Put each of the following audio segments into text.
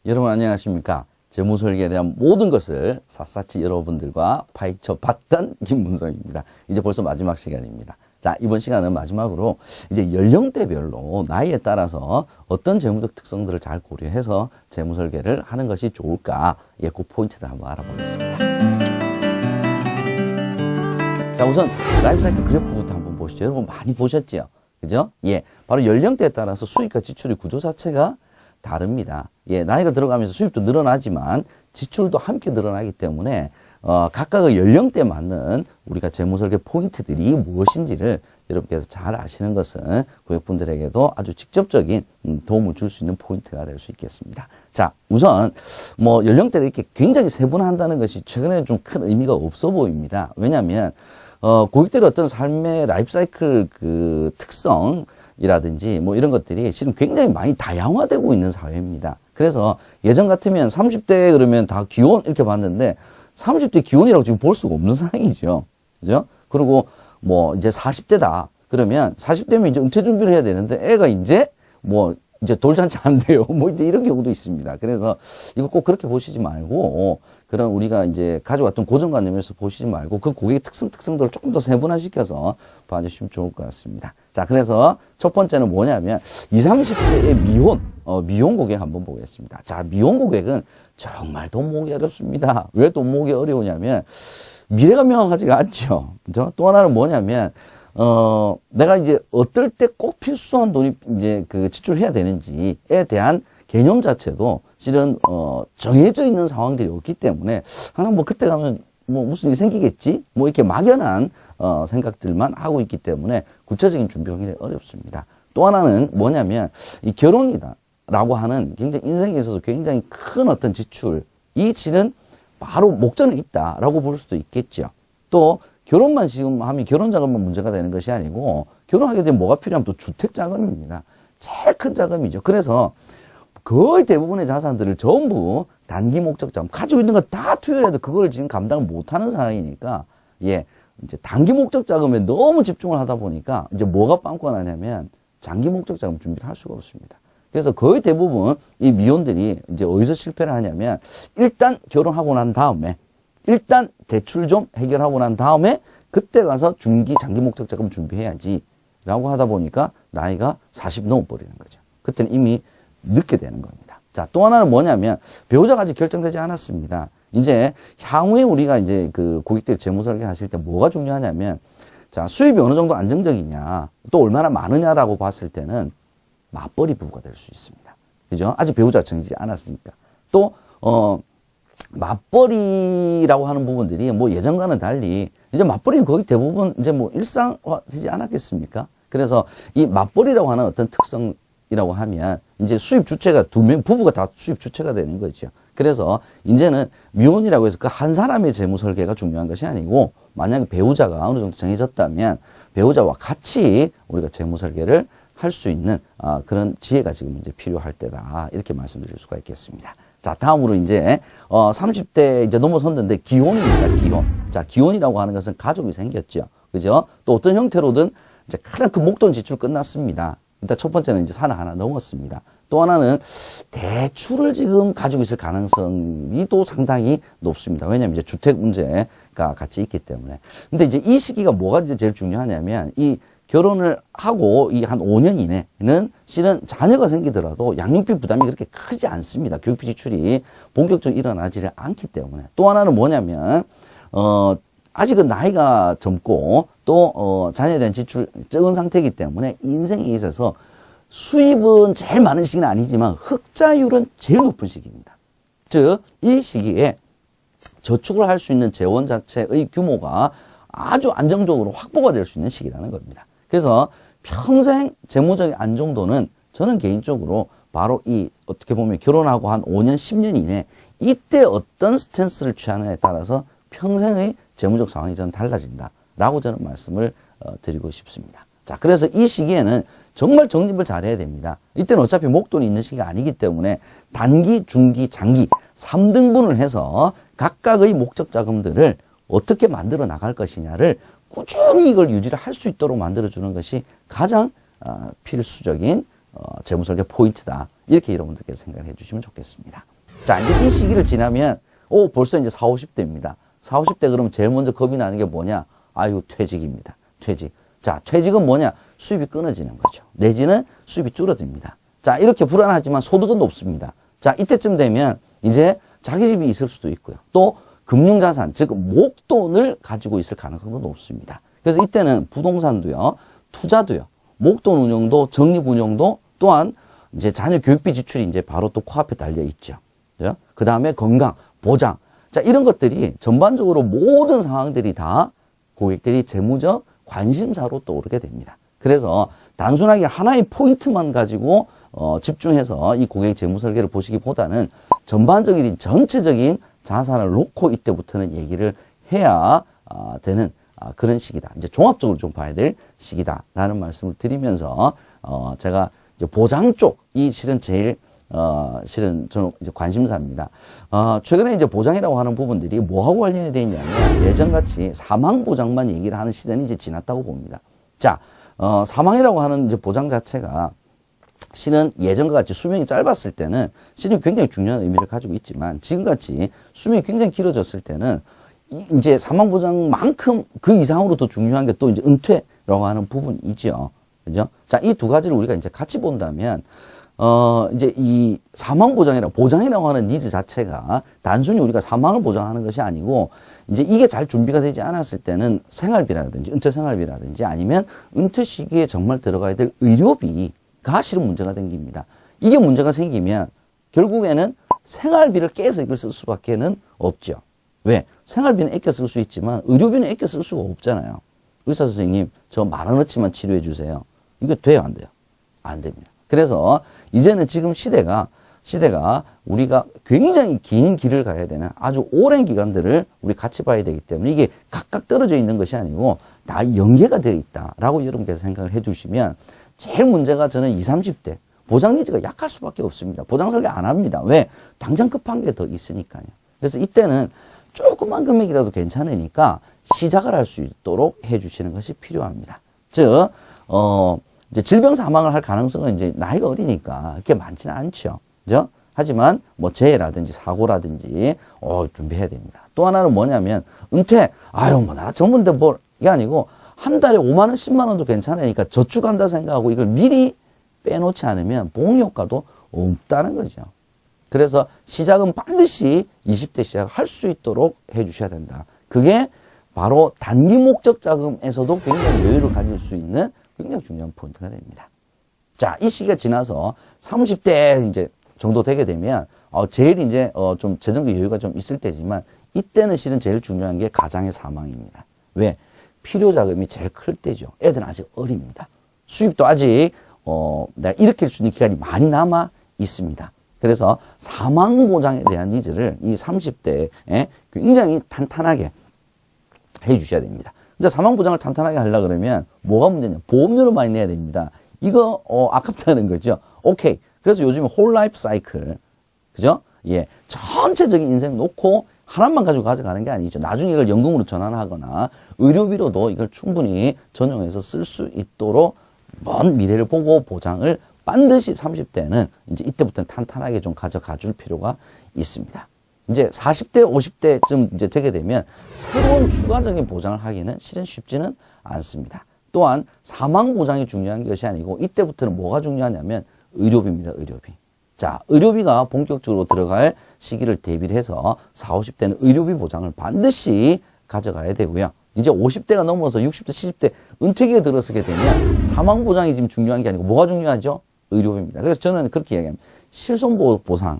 여러분 안녕하십니까? 재무설계에 대한 모든 것을 샅샅이 여러분들과 파헤쳐 봤던 김문성입니다. 이제 벌써 마지막 시간입니다. 자, 이번 시간은 마지막으로 이제 연령대별로 나이에 따라서 어떤 재무적 특성들을 잘 고려해서 재무설계를 하는 것이 좋을까? 예, 그 포인트를 한번 알아보겠습니다. 자, 우선 라이프사이클 그래프부터 한번 보시죠. 여러분 많이 보셨죠? 그죠? 예, 바로 연령대에 따라서 수입과 지출의 구조 자체가 다릅니다. 예, 나이가 들어가면서 수입도 늘어나지만 지출도 함께 늘어나기 때문에 각각의 연령대에 맞는 우리가 재무설계 포인트들이 무엇인지를 여러분께서 잘 아시는 것은 고객분들에게도 아주 직접적인 도움을 줄 수 있는 포인트가 될 수 있겠습니다. 자, 우선 뭐 연령대를 이렇게 굉장히 세분화한다는 것이 최근에는 좀 큰 의미가 없어 보입니다. 왜냐하면 고객들의 어떤 삶의 라이프 사이클 그 특성이라든지 뭐 이런 것들이 지금 굉장히 많이 다양화되고 있는 사회입니다. 그래서 예전 같으면 30대 그러면 다 기혼 이렇게 봤는데 30대 기혼이라고 지금 볼 수가 없는 상황이죠. 그죠? 그리고 뭐 이제 40대다. 그러면 40대면 이제 은퇴 준비를 해야 되는데 애가 이제 뭐 이제 돌잔치 안 돼요. 뭐 이제 이런 경우도 있습니다. 그래서 이거 꼭 그렇게 보시지 말고 그런 우리가 이제 가져왔던 고정관념에서 보시지 말고 그 고객의 특성들을 조금 더 세분화시켜서 봐주시면 좋을 것 같습니다. 자, 그래서 첫 번째는 뭐냐면 20, 30대의 미혼 고객 한번 보겠습니다. 자, 미혼 고객은 정말 돈 모으기 어렵습니다. 왜 돈 모으기 어려우냐면 미래가 명확하지가 않죠. 그죠? 또 하나는 뭐냐면 내가 이제 어떨 때 꼭 필수한 돈이 이제 그 지출해야 되는지에 대한 개념 자체도 실은 정해져 있는 상황들이 없기 때문에 항상 뭐 그때 가면 뭐 무슨 일이 생기겠지? 뭐 이렇게 막연한 생각들만 하고 있기 때문에 구체적인 준비가 굉장히 어렵습니다. 또 하나는 뭐냐면 이 결혼이다라고 하는 굉장히 인생에 있어서 굉장히 큰 어떤 지출, 이 지는 바로 목전에 있다라고 볼 수도 있겠죠. 또 결혼만 지금 하면 결혼 자금만 문제가 되는 것이 아니고 결혼하게 되면 뭐가 필요하면 또 주택 자금입니다. 제일 큰 자금이죠. 그래서 거의 대부분의 자산들을 전부 단기 목적 자금 가지고 있는 거 다 투여해도 그걸 지금 감당을 못하는 상황이니까 예, 이제 단기 목적 자금에 너무 집중을 하다 보니까 이제 뭐가 빵꾸가 나냐면 장기 목적 자금 준비를 할 수가 없습니다. 그래서 거의 대부분 이 미혼들이 이제 어디서 실패를 하냐면 일단 결혼하고 난 다음에 일단 대출 좀 해결하고 난 다음에 그때 가서 중기 장기 목적 자금 준비해야지 라고 하다 보니까 나이가 40 넘어버리는 거죠. 그때는 이미 늦게 되는 겁니다. 자, 또 하나는 뭐냐면 배우자가 아직 결정되지 않았습니다. 이제 향후에 우리가 이제 그 고객들 재무 설계 하실 때 뭐가 중요하냐면 자, 수입이 어느 정도 안정적이냐 또 얼마나 많으냐라고 봤을 때는 맞벌이 부부가 될 수 있습니다. 그죠? 아직 배우자가 정해지지 않았으니까. 또 맞벌이라고 하는 부분들이 뭐 예전과는 달리 이제 맞벌이는 거의 대부분 이제 뭐 일상화되지 않았겠습니까? 그래서 이 맞벌이라고 하는 어떤 특성이라고 하면 이제 수입 주체가 두 명, 부부가 다 수입 주체가 되는 거죠. 그래서 이제는 미혼이라고 해서 그 한 사람의 재무 설계가 중요한 것이 아니고 만약에 배우자가 어느 정도 정해졌다면 배우자와 같이 우리가 재무 설계를 할 수 있는 그런 지혜가 지금 이제 필요할 때다. 이렇게 말씀드릴 수가 있겠습니다. 자, 다음으로 이제 30대 이제 넘어섰는데 기혼입니다. 기혼. 자, 기혼이라고 하는 것은 가족이 생겼죠. 그죠? 또 어떤 형태로든 이제 가장 큰 목돈 지출 끝났습니다. 일단 첫 번째는 이제 산을 하나 넘었습니다. 또 하나는 대출을 지금 가지고 있을 가능성이 또 상당히 높습니다. 왜냐하면 이제 주택 문제가 같이 있기 때문에. 근데 이제 이 시기가 뭐가 이제 제일 중요하냐면 이 결혼을 하고 이 한 5년 이내는 실은 자녀가 생기더라도 양육비 부담이 그렇게 크지 않습니다. 교육비 지출이 본격적으로 일어나지를 않기 때문에. 또 하나는 뭐냐면 아직은 나이가 젊고 또 자녀에 대한 지출 적은 상태이기 때문에 인생에 있어서 수입은 제일 많은 시기는 아니지만 흑자율은 제일 높은 시기입니다. 즉 이 시기에 저축을 할 수 있는 재원 자체의 규모가 아주 안정적으로 확보가 될 수 있는 시기라는 겁니다. 그래서 평생 재무적인 안정도는 저는 개인적으로 바로 이 어떻게 보면 결혼하고 한 5년, 10년 이내 이때 어떤 스탠스를 취하느냐에 따라서 평생의 재무적 상황이 저는 달라진다라고 저는 말씀을 드리고 싶습니다. 자, 그래서 이 시기에는 정말 정립을 잘해야 됩니다. 이때는 어차피 목돈이 있는 시기가 아니기 때문에 단기, 중기, 장기 3등분을 해서 각각의 목적 자금들을 어떻게 만들어 나갈 것이냐를 꾸준히 이걸 유지를 할 수 있도록 만들어주는 것이 가장 필수적인 재무설계 포인트다. 이렇게 여러분들께서 생각을 해주시면 좋겠습니다. 자, 이제 이 시기를 지나면, 벌써 이제 40, 50대입니다. 40, 50대 그러면 제일 먼저 겁이 나는 게 뭐냐? 아유, 퇴직입니다. 퇴직. 자, 퇴직은 뭐냐? 수입이 끊어지는 거죠. 내지는 수입이 줄어듭니다. 자, 이렇게 불안하지만 소득은 높습니다. 자, 이때쯤 되면 이제 자기 집이 있을 수도 있고요. 또 금융자산, 즉 목돈을 가지고 있을 가능성도 높습니다. 그래서 이때는 부동산도요, 투자도요, 목돈 운용도, 적립 운용도 또한 이제 자녀 교육비 지출이 이제 바로 또 코앞에 달려 있죠. 그 다음에 건강, 보장. 자, 이런 것들이 전반적으로 모든 상황들이 다 고객들이 재무적 관심사로 떠오르게 됩니다. 그래서 단순하게 하나의 포인트만 가지고 집중해서 이 고객 재무 설계를 보시기보다는 전반적인 전체적인 자산을 놓고 이때부터는 얘기를 해야 되는 그런 시기다. 이제 종합적으로 좀 봐야 될 시기다라는 말씀을 드리면서 제가 이제 보장 쪽이 실은 제일 실은 저는 이제 관심사입니다. 최근에 이제 보장이라고 하는 부분들이 뭐하고 관련이 되어 있냐면 예전같이 사망 보장만 얘기를 하는 시대는 이제 지났다고 봅니다. 자, 사망이라고 하는 이제 보장 자체가 실은 예전과 같이 수명이 짧았을 때는 실은 굉장히 중요한 의미를 가지고 있지만 지금같이 수명이 굉장히 길어졌을 때는 이제 사망 보장만큼 그 이상으로 더 중요한 게 또 이제 은퇴라고 하는 부분이죠. 그죠? 자, 이 두 가지를 우리가 이제 같이 본다면 이제 이 사망 보장이라고 하는 니즈 자체가 단순히 우리가 사망을 보장하는 것이 아니고 이제 이게 잘 준비가 되지 않았을 때는 생활비라든지 은퇴 생활비라든지 아니면 은퇴 시기에 정말 들어가야 될 의료비가 실은 문제가 생깁니다. 이게 문제가 생기면 결국에는 생활비를 깨서 이걸 쓸 수밖에는 없죠. 왜? 생활비는 아껴 쓸 수 있지만 의료비는 아껴 쓸 수가 없잖아요. 의사 선생님, 저 10,000원어치만 치료해 주세요. 이거 돼요, 안 돼요? 안 됩니다. 그래서 이제는 지금 시대가 우리가 굉장히 긴 길을 가야 되는 아주 오랜 기간들을 우리 같이 봐야 되기 때문에 이게 각각 떨어져 있는 것이 아니고 다 연계가 되어 있다라고 여러분께서 생각을 해 주시면 제일 문제가 저는 20, 30대 보장 니즈가 약할 수밖에 없습니다. 보장 설계 안 합니다. 왜? 당장 급한 게 더 있으니까요. 그래서 이때는 조그만 금액이라도 괜찮으니까 시작을 할 수 있도록 해 주시는 것이 필요합니다. 즉, 이제 질병 사망을 할 가능성은 이제 나이가 어리니까 그렇게 많지는 않죠. 그죠? 하지만 뭐 재해라든지 사고라든지 준비해야 됩니다. 또 하나는 뭐냐면 은퇴. 뭐 나 전문데 뭘 이게 아니고 한 달에 5만 원, 10만 원도 괜찮으니까 저축한다 생각하고 이걸 미리 빼놓지 않으면 봉 효과도 없다는 거죠. 그래서 시작은 반드시 20대 시작을 할 수 있도록 해 주셔야 된다. 그게 바로 단기 목적 자금에서도 굉장히 여유를 가질 수 있는 굉장히 중요한 포인트가 됩니다. 자, 이 시기가 지나서 30대 이제 정도 되게 되면 제일 이제 좀 재정적 여유가 좀 있을 때지만 이때는 실은 제일 중요한 게 가장의 사망입니다. 왜? 필요 자금이 제일 클 때죠. 애들은 아직 어립니다. 수입도 아직 내가 일으킬 수 있는 기간이 많이 남아 있습니다. 그래서 사망 보장에 대한 니즈를 이 30대에 굉장히 탄탄하게 해 주셔야 됩니다. 이제 사망 보장을 탄탄하게 하려고 그러면 뭐가 문제냐? 보험료를 많이 내야 됩니다. 이거 아깝다는 거죠. 오케이. 그래서 요즘에 홀 라이프 사이클, 그죠? 예, 전체적인 인생 놓고 하나만 가지고 가져가는 게 아니죠. 나중에 이걸 연금으로 전환하거나 의료비로도 이걸 충분히 전용해서 쓸 수 있도록 먼 미래를 보고 보장을 반드시 30대는 이제 이때부터는 탄탄하게 좀 가져가 줄 필요가 있습니다. 이제 40대, 50대쯤 이제 되게 되면 새로운 추가적인 보장을 하기는 실은 쉽지는 않습니다. 또한 사망 보장이 중요한 것이 아니고 이때부터는 뭐가 중요하냐면 의료비입니다. 의료비. 자, 의료비가 본격적으로 들어갈 시기를 대비를 해서 40, 50대는 의료비 보장을 반드시 가져가야 되고요. 이제 50대가 넘어서 60대, 70대 은퇴기에 들어서게 되면 사망 보장이 지금 중요한 게 아니고 뭐가 중요하죠? 의료비입니다. 그래서 저는 그렇게 이야기합니다. 실손보상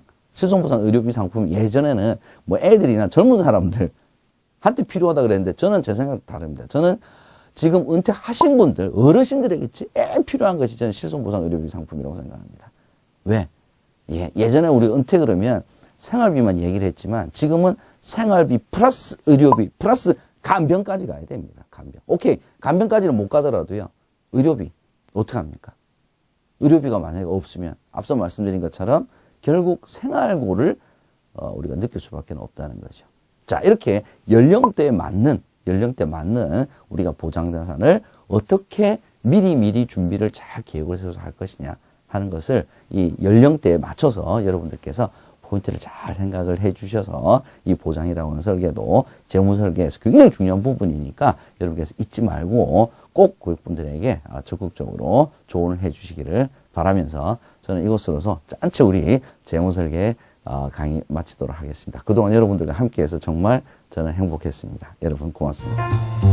의료비 상품 예전에는 뭐 애들이나 젊은 사람들 한테 필요하다 그랬는데 저는 제 생각 다릅니다. 저는 지금 은퇴하신 분들, 어르신들에게 제일 필요한 것이 저는 실손보상 의료비 상품이라고 생각합니다. 왜? 예전에 우리 은퇴 그러면 생활비만 얘기를 했지만 지금은 생활비 플러스 의료비 플러스 간병까지 가야 됩니다. 간병. 오케이. 간병까지는 못 가더라도요. 의료비 어떻게 합니까? 의료비가 만약에 없으면 앞서 말씀드린 것처럼 결국 생활고를 우리가 느낄 수밖에 없다는 거죠. 자, 이렇게 연령대에 맞는 우리가 보장자산을 어떻게 미리 준비를 잘 계획을 세워서 할 것이냐 하는 것을 이 연령대에 맞춰서 여러분들께서 포인트를 잘 생각을 해 주셔서 이 보장이라고 하는 설계도 재무 설계에서 굉장히 중요한 부분이니까 여러분께서 잊지 말고 꼭 고객분들에게 적극적으로 조언을 해 주시기를 바라면서 저는 이것으로서 짠치 우리 재무 설계 강의 마치도록 하겠습니다. 그동안 여러분들과 함께해서 정말 저는 행복했습니다. 여러분 고맙습니다.